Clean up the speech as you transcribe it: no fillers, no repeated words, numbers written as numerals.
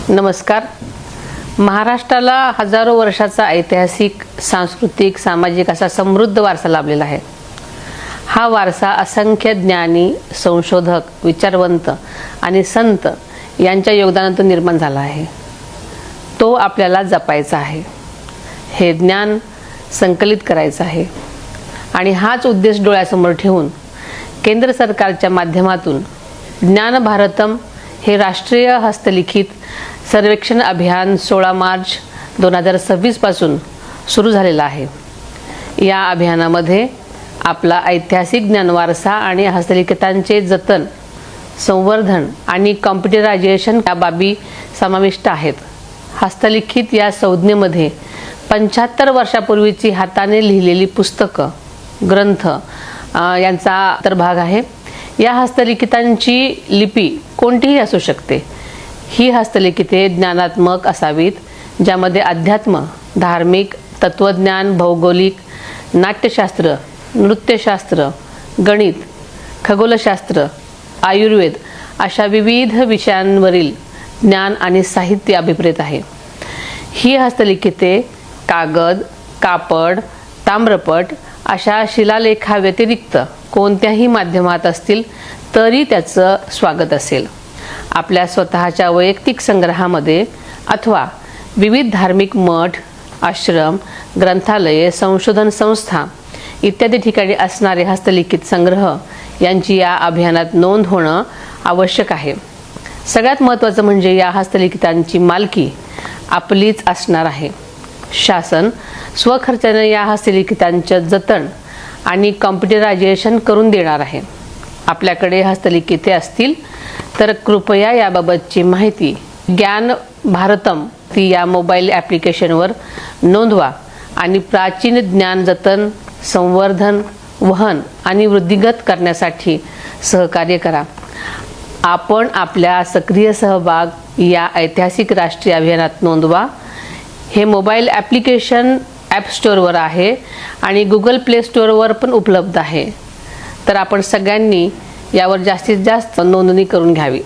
नमस्कार। महाराष्ट्राला हजारो वर्षाचा ऐतिहासिक, सांस्कृतिक, सामाजिक असा समृद्ध वारसा लाभलेला आहे। हा वारसा असंख्य ज्ञानी, संशोधक, विचारवंत आणि संत यांच्या योगदानातून निर्माण झाला आहे। तो आपल्याला जपायचा आहे, हे ज्ञान संकलित करायचं आहे आणि हाच उद्देश डोळ्यासमोर ठेवून केंद्र सरकारच्या माध्यमातून ज्ञान भारतम हे राष्ट्रीय हस्तलिखित सर्वेक्षण अभियान 16 मार्च 2026 पासून सुरू झालेलं आहे। या अभियानामध्ये आपला ऐतिहासिक ज्ञानवारसा आणि हस्तलिखितांचे जतन, संवर्धन आणि कॉम्प्युटरायझेशन या बाबी समाविष्ट आहेत। हस्तलिखित या संज्ञेमध्ये 75 वर्षापूर्वीची हाताने लिहिलेली पुस्तकं, ग्रंथ यांचा अंतर्भाग आहे। या हस्तलिखितांची लिपी कोणतीही असू शकते। ही हस्तलिखिते ज्ञानात्मक असावीत, ज्यामध्ये अध्यात्म, धार्मिक, तत्वज्ञान, भौगोलिक, नाट्यशास्त्र, नृत्यशास्त्र, गणित, खगोलशास्त्र, आयुर्वेद अशा विविध विषयांवरील ज्ञान आणि साहित्य अभिप्रेत आहे। ही हस्तलिखिते कागद, कापड, ताम्रपट अशा शिलालेखाव्यतिरिक्त कोणत्याही माध्यमात असतील तरी त्याचं स्वागत असेल। आपल्या स्वतःच्या वैयक्तिक संग्रहामध्ये अथवा विविध धार्मिक मठ, आश्रम, ग्रंथालये, संशोधन संस्था इत्यादी ठिकाणी असणारे हस्तलिखित संग्रह यांची या अभियानात नोंद होणं आवश्यक आहे। सगळ्यात महत्त्वाचं म्हणजे या हस्तलिखितांची मालकी आपलीच असणार आहे। शासन स्वखर्चाने या हस्तलिखितांचं जतन आणि कॉम्प्युटरायझेशन करून देणार आहे। आपल्याकडे हस्तलिखिते असतील तर कृपया याबाबतची माहिती ज्ञान भारतम या मोबाईल ॲप्लिकेशनवर नोंदवा आणि प्राचीन ज्ञान जतन, संवर्धन, वहन आणि वृद्धिंगत करण्यासाठी सहकार्य करा। आपण आपल्या सक्रिय सहभाग या ऐतिहासिक राष्ट्रीय अभियानात नोंदवा। हे मोबाईल ॲप्लिकेशन ॲप स्टोअरवर आहे आणि गुगल प्ले स्टोअरवर पण उपलब्ध आहे। तर आपण सगळ्यांनी यावर जास्तीत जास्त नोंदणी करून घ्यावी।